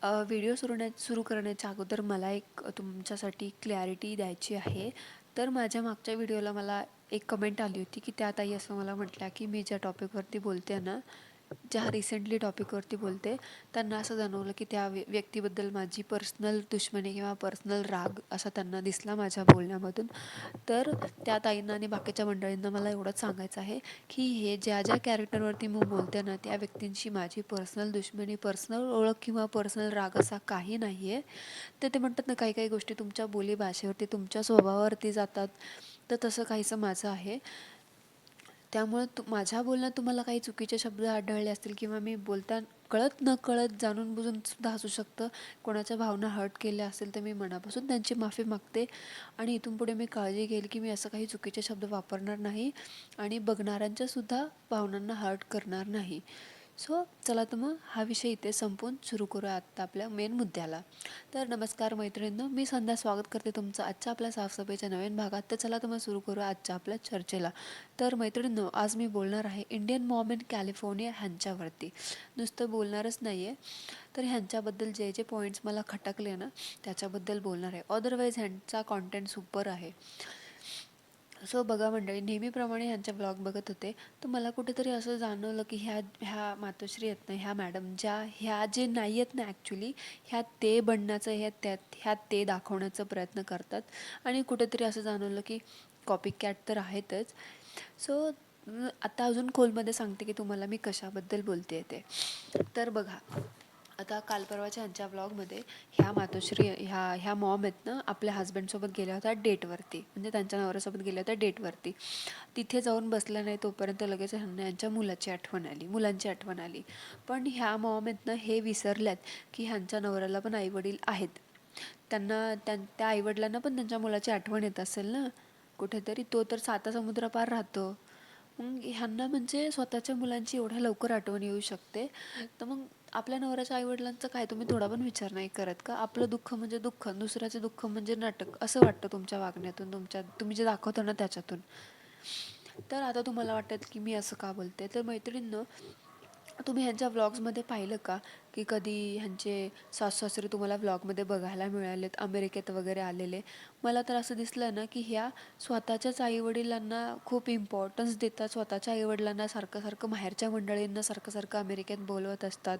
Video सुरू करण्याच्या अगोदर मला एक तुमच्यासाठी क्लॅरिटी द्यायची आहे. तर माझ्या मागच्या व्हिडिओला मला एक कमेंट आली होती की त्या ताई असं मला म्हटल्या की मी ज्या टॉपिकवरती बोलते ना, ज्या रिसेंटली टॉपिकवरती बोलते, त्यांना असं जाणवलं की त्या व्यक्तीबद्दल माझी पर्सनल दुश्मनी किंवा पर्सनल राग असा त्यांना दिसला माझ्या बोलण्यामधून. तर त्या ताईंना आणि बाकीच्या मंडळींना मला एवढंच सांगायचं आहे की हे ज्या ज्या कॅरेक्टरवरती मी बोलते ना, त्या व्यक्तींची माझी पर्सनल दुश्मनी, पर्सनल ओळख किंवा पर्सनल राग असा काही नाही आहे. तर ते म्हणतात ना, काही काही गोष्टी तुमच्या बोलीभाषेवरती, तुमच्या स्वभावावरती जातात, तर तसं काहीसं माझं आहे. त्यामुळे माझ्या बोलण्यात तुम्हाला काही चुकीचे शब्द आढळले असतील किंवा मी बोलता कळत नकळत जाणून बुजून सुद्धा असू शकतं, कोणाच्या भावना हर्ट केल्या असेल तर मी मनापासून त्यांची माफी मागते. आणि इथून पुढे मी काळजी घेईल की मी असं काही चुकीचे शब्द वापरणार नाही आणि बघणाऱ्यांच्या सुद्धा भावनांना हर्ट करणार नाही. सो चला तर मग हा विषय इथे संपवून सुरू करूया आत्ता आपल्या मेन मुद्द्याला. तर नमस्कार मैत्रिणींनो, मी संध्या स्वागत करते तुमचं आजच्या आपल्या साफसफाईच्या नवीन भागात. तर चला तर मग सुरू करूया आजच्या आपल्या चर्चेला. तर मैत्रिणींनो, आज मी बोलणार आहे इंडियन मॉम इन कॅलिफोर्निया ह्यांच्यावरती. नुसतं बोलणारच नाही आहे, तर ह्यांच्याबद्दल जे जे पॉईंट्स मला खटकले ना, त्याच्याबद्दल बोलणार आहे. अदरवाईज ह्यांचा कॉन्टेंट सुपर आहे. सो बघा मंडळी, नेहमीप्रमाणे ह्यांच्या ब्लॉग बघत होते, तर मला कुठेतरी असं जाणवलं की ह्या ह्या मातोश्री आहेत ना, ह्या मॅडम ज्या ह्या जे नाही आहेत ना ॲक्च्युली, ह्या ते बनण्याचं ह्या ते दाखवण्याचा प्रयत्न करतात. आणि कुठेतरी असं जाणवलं की कॉपी कॅट तर आहेतच. सो आता अजून खोलमध्ये सांगते की तुम्हाला मी कशाबद्दल बोलते ते. तर बघा, आता काल परवाच्या ह्यांच्या ब्लॉगमध्ये ह्या मातोश्री ह्या ह्या मॉम आहेत ना, आपल्या हस्बंडसोबत गेल्या होत्या डेटवरती, म्हणजे त्यांच्या नवऱ्यासोबत गेल्या होत्या डेटवरती. तिथे जाऊन बसल्या नाही तोपर्यंत लगेच ह्यांना यांच्या मुलांची आठवण आली. पण ह्या मॉम आहेत ना, हे विसरल्यात की ह्यांच्या नवऱ्याला पण आईवडील आहेत. त्या आईवडिलांना पण त्यांच्या मुलाची आठवण येत असेल ना कुठेतरी. तो तर 7 समुद्रापार राहतो. मग ह्यांना म्हणजे स्वतःच्या मुलांची एवढ्या लवकर आठवण येऊ शकते, तर मग आपल्या नवऱ्याच्या आईवडिलांचं काय तुम्ही थोडा पण विचार नाही करत का? आपलं दुःख म्हणजे दुःख, दुसऱ्याचे दुःख म्हणजे नाटक, असं वाटतं तुमच्या वागण्यातून, तुम्ही जे दाखवता ना त्याच्यातून. तर आता तुम्हाला वाटतं की मी असं का बोलते. तर मैत्रिणींनो, तुम्ही ह्यांच्या व्लॉग्समध्ये पाहिलं का की कधी ह्यांचे सासू सासरे तुम्हाला व्लॉगमध्ये बघायला मिळालेत अमेरिकेत वगैरे आलेले? मला तर असं दिसलं ना की ह्या स्वतःच्याच आईवडिलांना खूप इम्पॉर्टन्स देतात, स्वतःच्या आईवडिलांना सारखं सारखं, माहेरच्या मंडळींना सारखं सारखं अमेरिकेत बोलवत असतात.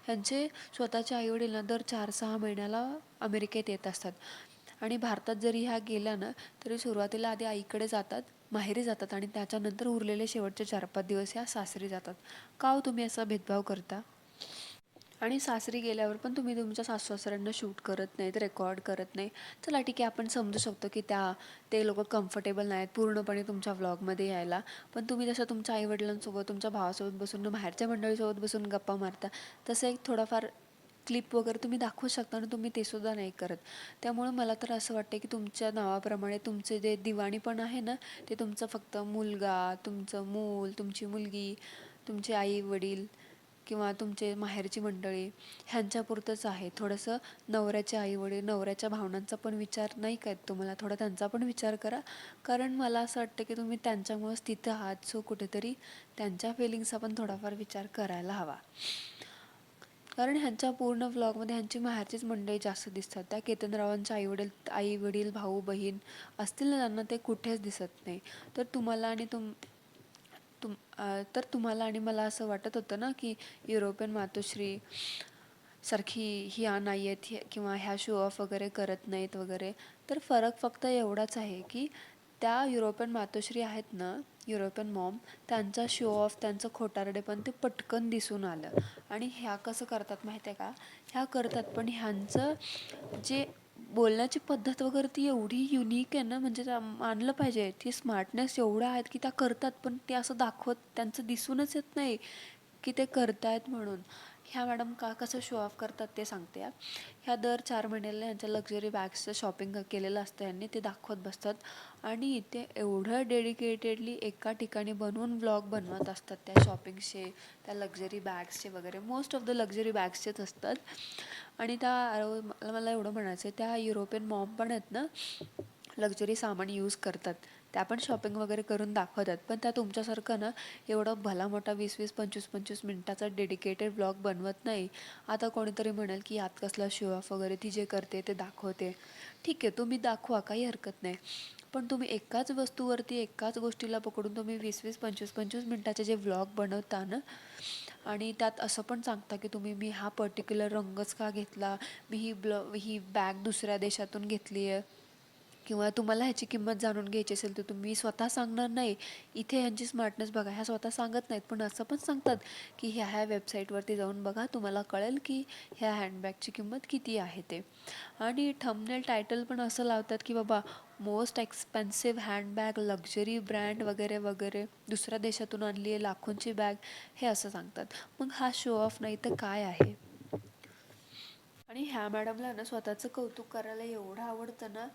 ह्यांचे स्वतःच्या आईवडिलांना दर 4-6 महिन्याला अमेरिकेत येत असतात. आणि भारतात जरी ह्या गेल्या ना, तरी सुरुवातीला आधी आईकडे जातात, माहेरी जातात, आणि त्याच्यानंतर उरलेले शेवटचे 4-5 दिवस ह्या सासरी जातात. का हो तुम्ही असा भेदभाव करता? आणि सासरी गेल्यावर पण तुम्ही तुमच्या सासू-सासऱ्यांना शूट करत नाहीत, रेकॉर्ड करत नाही. चला ठीक आहे, आपण समजू शकतो की ते लोकं कम्फर्टेबल नाहीत पूर्णपणे तुमच्या व्लॉगमध्ये यायला. पण तुम्ही जसं तुमच्या आईवडिलांसोबत, तुमच्या भावासोबत बसून, बाहेरच्या मंडळीसोबत बसून गप्पा मारता, तसं एक थोडाफार क्लिप वगैरे तुम्ही दाखवू शकता आणि तुम्ही ते सुद्धा नाही करत. त्यामुळे मला तर असं वाटतं की तुमच्या नावाप्रमाणे तुमचे जे दिवाणीपण आहे ना, ते तुमचं फक्त मुलगा, तुमचं मूल, तुमची मुलगी, तुमचे आई-वडील किंवा तुमचे माहेरची मंडळी ह्यांच्यापुरतंच आहे. थोडंसं नवऱ्याचे आईवडील, नवऱ्याच्या भावनांचा पण विचार नाही का येत तुम्हाला? थोडा त्यांचा पण विचार करा. कारण मला असं वाटतं की तुम्ही त्यांच्यामुळेच तिथं आहात, सो कुठेतरी त्यांच्या फिलिंग्सचा पण थोडाफार विचार करायला हवा. कारण ह्यांच्या पूर्ण व्लॉगमध्ये ह्यांची माहेरचीच मंडळी जास्त दिसतात. त्या केतनरावांच्या आई-वडील, भाऊ बहीण असतील ना, त्यांना ते कुठेच दिसत नाही. तर तुम्हाला आणि तुम्हाला आणि मला असं वाटत होतं ना की युरोपियन मातोश्री सारखी ह्या नाही आहेत, किंवा ह्या शो ऑफ वगैरे करत नाहीत वगैरे. तर फरक फक्त एवढाच आहे की त्या युरोपियन मातोश्री आहेत ना, युरोपियन मॉम, त्यांचा शो ऑफ, त्यांचं खोटारडेपण ते पटकन दिसून आलं. आणि ह्या कसं करतात माहिती आहे का? ह्या करतात, पण ह्यांचं जे बोलण्याची पद्धत वगैरे ती एवढी युनिक आहे ना, म्हणजे मानलं पाहिजे, ती स्मार्टनेस एवढ्या आहेत की त्या करतात, पण ते असं दाखवत, त्यांचं दिसूनच येत नाही की ते करतायत म्हणून. ह्या मॅडम कसं शो ऑफ करतात ते सांगते. ह्या दर 4 महिन्याला ह्यांच्या लक्झरी बॅग्सचं शॉपिंग केलेलं असतं यांनी, ते दाखवत बसतात. आणि ते एवढं डेडिकेटेडली एका ठिकाणी बनवून व्लॉग बनवत असतात त्या शॉपिंगचे, त्या लक्झरी बॅग्सचे वगैरे. मोस्ट ऑफ द लक्झरी बॅग्सचेच असतात. आणि मला एवढं म्हणायचं आहे, त्या युरोपियन मॉम पण आहेत ना, लक्झरी सामान यूज करतात. त्या पण शॉपिंग वगैरे करून दाखवतात, पण त्या तुमच्यासारखं ना एवढं भला मोठा 20-20, 25-25 मिनिटाचा डेडिकेटेड ब्लॉग बनवत नाही. आता कोणीतरी म्हणेल की यात कसला शो ऑफ वगैरे, ती जे करते ते दाखवते. ठीक आहे, तुम्ही दाखवा, काही हरकत नाही. पण तुम्ही एकाच वस्तूवरती एकाच गोष्टीला पकडून तुम्ही 20-20, 25-25 मिनिटाचे जे व्लॉग बनवता ना, आणि त्यात असं पण सांगता की तुम्ही मी हा पर्टिक्युलर रंगच का घेतला, मी ही बॅग दुसऱ्या देशातून घेतली आहे, किंवा तुम्हाला ह्याची किंमत जाणून घ्यायची असेल तर तुम्ही स्वतः सांगणार नाही. इथे ह्यांची स्मार्टनेस बघा, ह्या स्वतः सांगत नाहीत, पण असं पण सांगतात की ह्या वेबसाईटवरती जाऊन बघा, तुम्हाला कळेल की ह्या हँडबॅगची किंमत किती आहे ते. आणि थंबनेल टायटल पण असं लावतात की बाबा most expensive handbag, luxury brand वगैरे वगैरे, दुसऱ्या देशातून आणली आहे लाखोंची बॅग, हे असं सांगतात. मग हा शो ऑफ नाही तर काय आहे? आणि ह्या मॅडमला ना स्वतःचं कौतुक करायला एवढं आवडतं ना,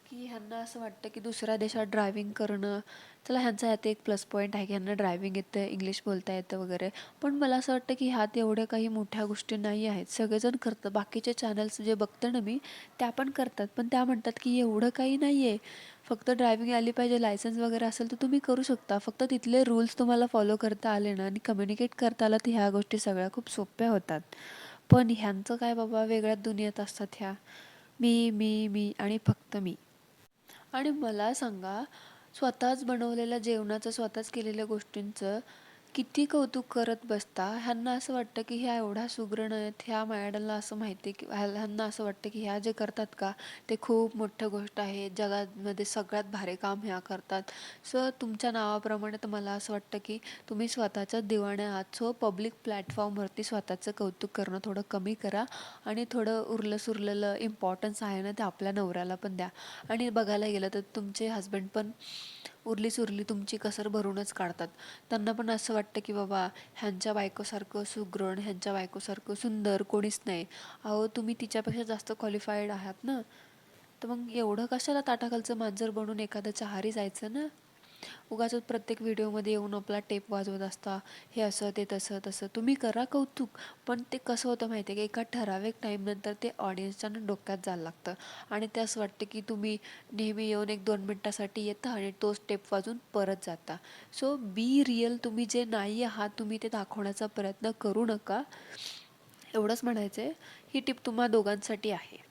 की ह्यांना असं वाटतं की दुसऱ्या देशात ड्रायव्हिंग करणं, चला ह्यांचा ह्यात एक प्लस पॉईंट आहे की ह्यांना ड्रायव्हिंग येतं, इंग्लिश बोलता येतं वगैरे. पण मला असं वाटतं की ह्यात एवढ्या काही मोठ्या गोष्टी नाही आहेत. सगळेजण करतात, बाकीचे चॅनल्स जे बघते ना मी, त्या पण करतात, पण त्या म्हणतात की एवढं काही नाही आहे, फक्त ड्रायव्हिंग आली पाहिजे, लायसन्स वगैरे असेल तर तुम्ही करू शकता, फक्त तिथले रूल्स तुम्हाला फॉलो करता आले ना आणि कम्युनिकेट करता आलं तर ह्या गोष्टी सगळ्या खूप सोप्या होतात. पण ह्यांचं काय बाबा, वेगळ्याच दुनियेत असतात ह्या. मी मी मी आणि फक्त मी. आणि मला सांगा, स्वतःच बनवलेल्या जेवणाचं, स्वतःच केलेल्या गोष्टींचं किती कौतुक करत बसता. ह्यांना असं वाटतं की ह्या एवढ्या सुगरण आहेत, ह्या मॅडमला असं माहिती की ह्यांना असं वाटतं की ह्या जे करतात का ते खूप मोठं गोष्ट आहे, जगामध्ये सगळ्यात भारी काम ह्या करतात. सो तुमच्या नावाप्रमाणे तर मला असं वाटतं की तुम्ही स्वतःच्याच दिवाण्या आहात. सो पब्लिक प्लॅटफॉर्मवरती स्वतःचं कौतुक करणं थोडं कमी करा आणि थोडं उरलं सुरलेलं इम्पॉर्टन्स आहे ना ते आपल्या नवऱ्याला पण द्या. आणि बघायला गेलं तर तुमचे हस्बंड पण उरली सुरली तुमची कसर भरूनच काढतात. त्यांना पण असं वाटतं की बाबा ह्यांच्या बायकोसारखं सुगरण, ह्यांच्या बायकोसारखं सुंदर कोणीच नाही. अहो तुम्ही तिच्यापेक्षा जास्त क्वालिफाईड आहात ना, तर मग एवढं कशाला ताटाखालचं मांजर बनून एखाद्याच्या आहारी जायचं ना. उगाच प्रत्येक व्हिडिओमध्ये येऊन आपला टेप वाजवत असता, हे असं ते तसं तसं. तुम्ही करा कौतुक, पण ते कसं होतं माहिती आहे का, एका ठराविक टाईमनंतर ते ऑडियन्सच्या डोक्यात जायला लागतं आणि ते असं वाटतं की तुम्ही नेहमी येऊन 1-2 मिनटासाठी येता आणि तोच टेप वाजून परत जाता. सो बी रिअल, तुम्ही जे नाही आहात तुम्ही ते दाखवण्याचा प्रयत्न करू नका, एवढंच म्हणायचं आहे. ही टिप तुम्हा दोघांसाठी आहे.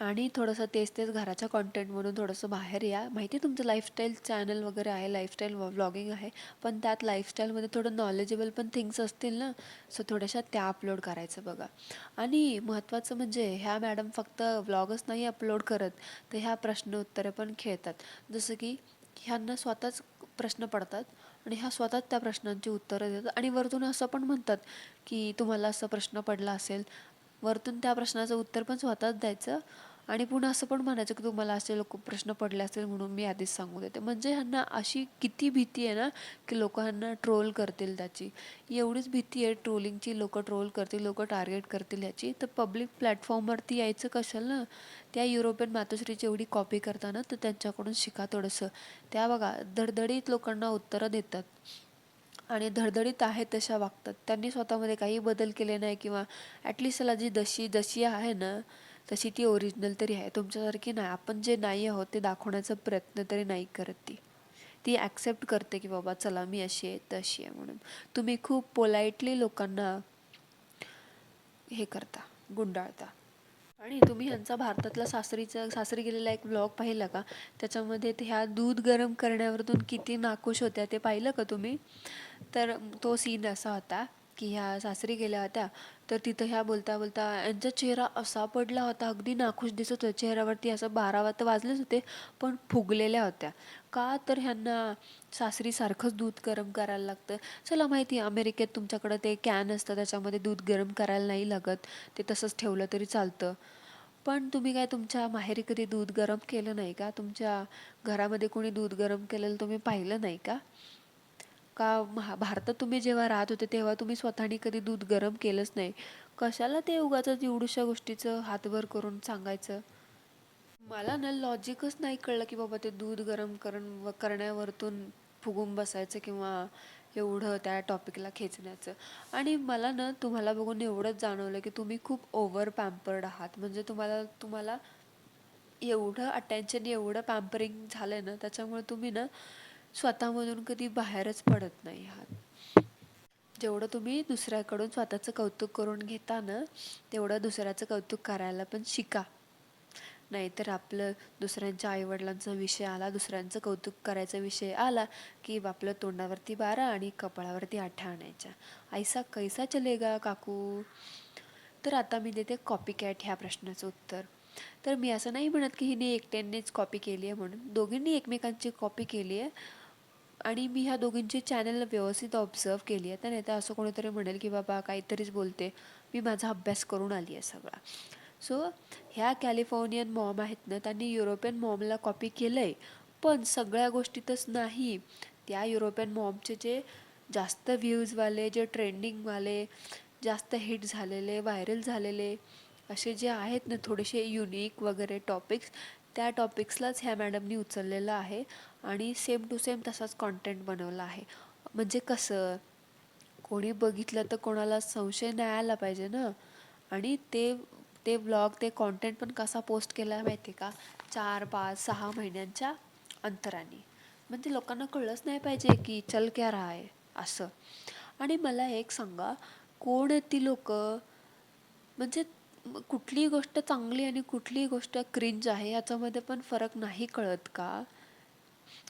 आणि थोडंसं तेच तेच घराच्या कॉन्टेंटमधून थोडंसं बाहेर या. माहिती आहे तुमचं लाईफस्टाईल चॅनल वगैरे आहे, लाईफस्टाईल व्लॉगिंग आहे, पण त्यात लाईफस्टाईलमध्ये थोडं नॉलेजेबल पण थिंग्स असतील ना, सो थोड्याशा त्या अपलोड करायचं बघा. आणि महत्त्वाचं म्हणजे ह्या मॅडम फक्त व्लॉगच नाही अपलोड करत, तर ह्या प्रश्न उत्तरे पण खेळतात. जसं की ह्यांना स्वतःच प्रश्न पडतात आणि ह्या स्वतःच त्या प्रश्नांची उत्तरं देतात आणि वरतून असं पण म्हणतात की तुम्हाला असा प्रश्न पडला असेल, वरतून त्या प्रश्नाचं उत्तर पण स्वतःच द्यायचं आणि पुन्हा असं पण म्हणायचं की तुम्हाला असे लोक प्रश्न पडले असतील म्हणून मी आधीच सांगू देते. म्हणजे ह्यांना अशी किती भीती आहे ना की लोक ह्यांना ट्रोल करतील त्याची. एवढीच भीती आहे ट्रोलिंगची, लोक ट्रोल करतील, लोक टार्गेट करतील ह्याची, तर पब्लिक प्लॅटफॉर्मवरती यायचं कशाला ना. त्या युरोपियन मातोश्रीची एवढी कॉपी करताना तर त्यांच्याकडून शिका थोडंसं. त्या बघा धडधडीत लोकांना उत्तरं देतात आणि धडधडीत आहेत तशा वागतात. त्यांनी स्वतःमध्ये काही बदल केले नाही, किंवा ॲटलिस्ट त्याला जी जशी जशी आहे ना तशी ती ओरिजिनल तरी आहे. तुमच्यासारखी नाही, आपण जे नाही आहोत ते दाखवण्याचा प्रयत्न तरी नाही करत ती. ती ॲक्सेप्ट करते की बाबा चला मी अशी आहे तशी आहे म्हणून. तुम्ही खूप पोलाइटली लोकांना हे करता, गुंडाळता. आणि तुम्ही ह्यांचा भारतातला सासरी गेलेला एक व्लॉग पाहिला का? त्याच्यामध्ये ते ह्या दूध गरम करण्यावरून किती नाखुश होत्या ते पाहिलं का तुम्ही? तर तो सीन असा होता की ह्या सासरी गेल्या होत्या, तर तिथं ह्या बोलता बोलता यांचा चेहरा असा पडला होता, अगदी नाखुश दिसत होता चेहऱ्यावरती, असं 12 तर वाजलेच होते पण फुगलेल्या होत्या. का तर ह्यांना सासरी सारखंच दूध गरम करायला लागतं. चला माहिती आहे अमेरिकेत तुमच्याकडं ते कॅन असतं त्याच्यामध्ये दूध गरम करायला नाही लागत, ते तसंच ठेवलं तरी चालतं. पण तुम्ही काय तुमच्या माहेरी कधी दूध गरम केलं नाही का? तुमच्या घरामध्ये कोणी दूध गरम केलेलं तुम्ही पाहिलं नाही का? का भारतात तुम्ही जेव्हा राहत होते तेव्हा तुम्ही स्वतःनी कधी दूध गरम केलंच नाही? कशाला ते उगाचच एवढ्याशा गोष्टीचं हातवर करून सांगायचं? मला ना लॉजिकच नाही कळलं की बाबा ते दूध गरम करण्यावरतून फुगून बसायचं किंवा एवढं त्या टॉपिकला खेचण्याचं. आणि मला ना तुम्हाला बघून एवढंच जाणवलं की तुम्ही खूप ओव्हर पॅम्पर्ड आहात. म्हणजे तुम्हाला तुम्हाला एवढं अटेन्शन, एवढं पॅम्परिंग झालंय ना, त्याच्यामुळे तुम्ही ना स्वतःमधून कधी बाहेरच पडत नाही आहात. जेवढं तुम्ही दुसऱ्याकडून स्वतःचं कौतुक करून घेता ना, तेवढं दुसऱ्याचं कौतुक करायला पण शिका. नाहीतर आपलं दुसऱ्यांच्या आईवडिलांचा विषय आला, दुसऱ्यांचं कौतुक करायचा विषय आला की आपलं तोंडावरती 12 आणि कपाळावरती 8 आणायच्या. ऐसा कैसा चलेगा काकू? तर आता मी देते कॉपी कॅट ह्या प्रश्नाचं उत्तर. तर मी असं नाही म्हणत की हिने एकट्यानेच कॉपी केली आहे म्हणून. दोघींनी एकमेकांची कॉपी केली आहे आणि मी ह्या दोघींची चॅनल व्यवस्थित ऑब्झर्व केली आहे. तर नाही तर असं कोणीतरी म्हणेल की बाबा काहीतरीच बोलते. मी माझा अभ्यास करून आली आहे सगळा. सो ह्या कॅलिफोर्नियन मॉम आहेत ना, त्यांनी युरोपियन मॉमला कॉपी केलं आहे, पण सगळ्या गोष्टीतच नाही. त्या युरोपियन मॉमचे जे जास्त व्ह्यूजवाले, जे ट्रेंडिंगवाले, जास्त हिट झालेले, व्हायरल झालेले असे जे आहेत ना थोडेसे युनिक वगैरे टॉपिक्स, त्या टॉपिक्सलाच ह्या मॅडमनी उचललेलं आहे आणि सेम टू सेम तसाच कॉन्टेंट बनवला आहे. म्हणजे कसं, कोणी बघितलं तर कोणाला संशय नाही आला पाहिजे ना. आणि ते ते व्लॉग, ते कॉन्टेंट पण कसा पोस्ट केला माहिती आहे का, 4, 5, 6 महिन्यांच्या अंतराने. म्हणजे लोकांना कळलंच नाही पाहिजे की चल क्या रहा है असं. आणि मला एक सांगा, कोण आहेत ती लोकं? म्हणजे कुठलीही गोष्ट चांगली आणि कुठलीही गोष्ट क्रिंज आहे याच्यामध्ये पण फरक नाही कळत का?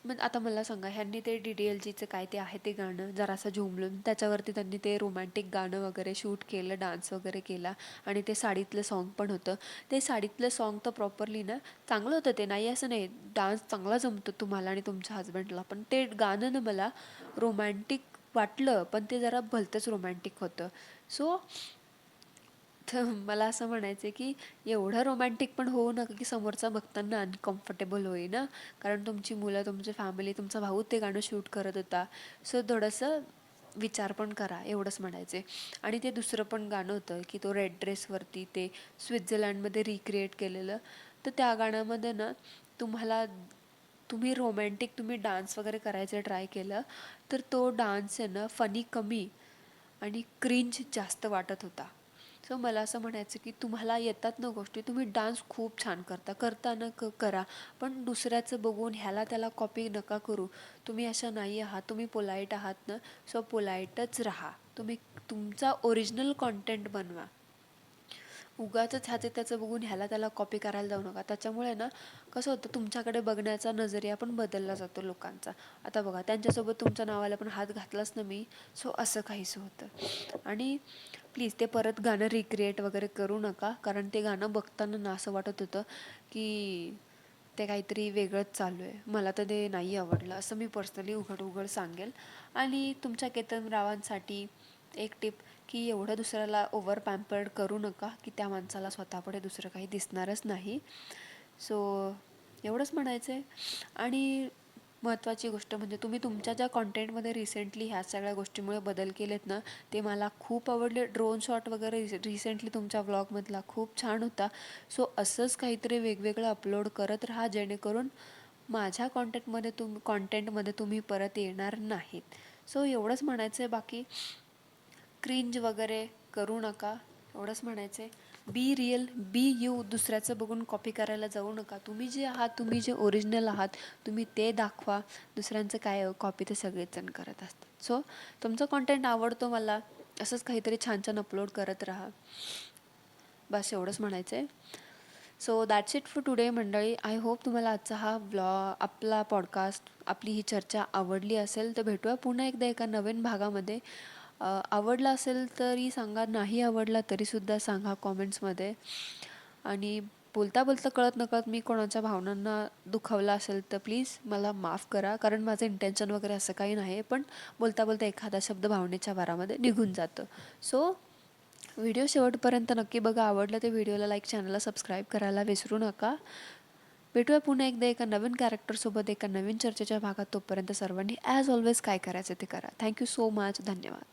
मग आता मला सांगा, ह्यांनी ते DDLGचं काय ते आहे ते गाणं जरासं झुमलून त्याच्यावरती त्यांनी ते रोमॅन्टिक गाणं वगैरे शूट केलं, डान्स वगैरे केला आणि ते साडीतलं सॉन्ग पण होतं. ते साडीतलं सॉन्ग तर प्रॉपरली ना चांगलं होतं, ते नाही असं नाही. डान्स चांगला जमतो तुम्हाला आणि तुमच्या हजबंडला, पण ते गाणं ना मला रोमॅन्टिक वाटलं, पण ते जरा भलतंच रोमॅन्टिक होतं. सो तर मला असं म्हणायचं आहे की एवढं रोमॅन्टिक पण होऊ नका की समोरचा बघताना अनकम्फर्टेबल होई ना. कारण तुमची मुलं, तुमची फॅमिली, तुमचा भाऊ ते गाणं शूट करत होता. सो थोडंसं विचार पण करा, एवढंच म्हणायचे. आणि ते दुसरं पण गाणं होतं की तो रेड ड्रेसवरती ते स्वित्झर्लंडमध्ये रिक्रिएट केलेलं. तर त्या गाण्यामध्ये ना तुम्ही रोमॅन्टिक तुम्ही डान्स वगैरे करायचं ट्राय केलं तर तो डान्स आहे ना फनी कमी आणि क्रिंज जास्त वाटत होता. सो मला असं म्हणायचं की तुम्हाला येतात ना गोष्टी, तुम्ही डान्स खूप छान करता ना करा, पण दुसऱ्याचं बघून ह्याला त्याला कॉपी नका करू. तुम्ही अशा नाही आहात, तुम्ही पोलाईट आहात ना, सो पोलाईटच राहा. तुम्ही तुमचा ओरिजिनल कॉन्टेंट बनवा. उगाचच ह्याचं त्याचं बघून ह्याला त्याला कॉपी करायला जाऊ नका. त्याच्यामुळे ना कसं होतं, तुमच्याकडे बघण्याचा नजरिया पण बदलला जातो लोकांचा. आता बघा, त्यांच्यासोबत तुमच्या नावाला पण हात घातलाच ना मी, सो असं काहीसं होतं. आणि प्लीज ते परत गाणं रिक्रिएट वगैरे करू नका, कारण ते गाणं बघताना ना असं वाटत होतं की ते काहीतरी वेगळंच चालू आहे. मला तर ते नाही आवडलं, असं मी पर्सनली उघड सांगेल. आणि तुमच्या केतन रावांसाठी एक टिप की एवढं दुसऱ्याला ओव्हर पॅम्पर्ड करू नका की त्या माणसाला स्वतःपुढे दुसरं काही दिसणारच नाही. सो एवढंच म्हणायचं आहे. आणि महत्त्वाची गोष्ट म्हणजे तुम्ही तुमच्या ज्या कॉन्टेंटमध्ये रिसेंटली ह्या सगळ्या गोष्टीमुळे बदल केलेत ना, ते मला खूप आवडले. ड्रोन शॉट वगैरे रिसेंटली तुमच्या व्लॉगमधला खूप छान होता. सो असंच काहीतरी वेगवेगळं अपलोड करत राहा, जेणेकरून माझ्या कॉन्टेंटमध्ये तुम्ही परत येणार नाहीत. सो एवढंच म्हणायचं आहे. बाकी क्रिंज वगैरे करू नका, एवढंच म्हणायचं आहे. बी रिअल, बी यू. दुसऱ्याचं बघून कॉपी करायला जाऊ नका. तुम्ही जे आहात, तुम्ही जे ओरिजिनल आहात, तुम्ही ते दाखवा. दुसऱ्यांचं काय, कॉपी तर सगळेच जण करत असतात. सो तुमचं कॉन्टेंट आवडतो मला, असंच काहीतरी छान छान अपलोड करत राहा. बस एवढंच म्हणायचं आहे. So that's it for today मंडळी. आय होप तुम्हाला आजचा हा आपला पॉडकास्ट, आपली ही चर्चा आवडली असेल. तर भेटूया पुन्हा एकदा एका नवीन भागामध्ये. आवडला असेल तरी सांगा, नाही आवडला तरीसुद्धा सांगा कॉमेंट्समध्ये. आणि बोलता बोलता कळत नकळत मी कोणाच्या भावनांना दुखावला असेल तर प्लीज मला माफ करा, कारण माझं इंटेन्शन वगैरे असं काही नाही. पण बोलता बोलता एखादा शब्द भावनेच्या भारामध्ये निघून जातं. सो व्हिडिओ शेवटपर्यंत नक्की बघा. आवडलं ते व्हिडिओला लाईक, चॅनलला सबस्क्राईब करायला विसरू नका. भेटूया पुन्हा एकदा एका नवीन कॅरेक्टरसोबत एका नवीन चर्चेच्या भागात. तोपर्यंत सर्वांनी ॲज ऑलवेज काय करायचं ते करा. Thank you so much. धन्यवाद.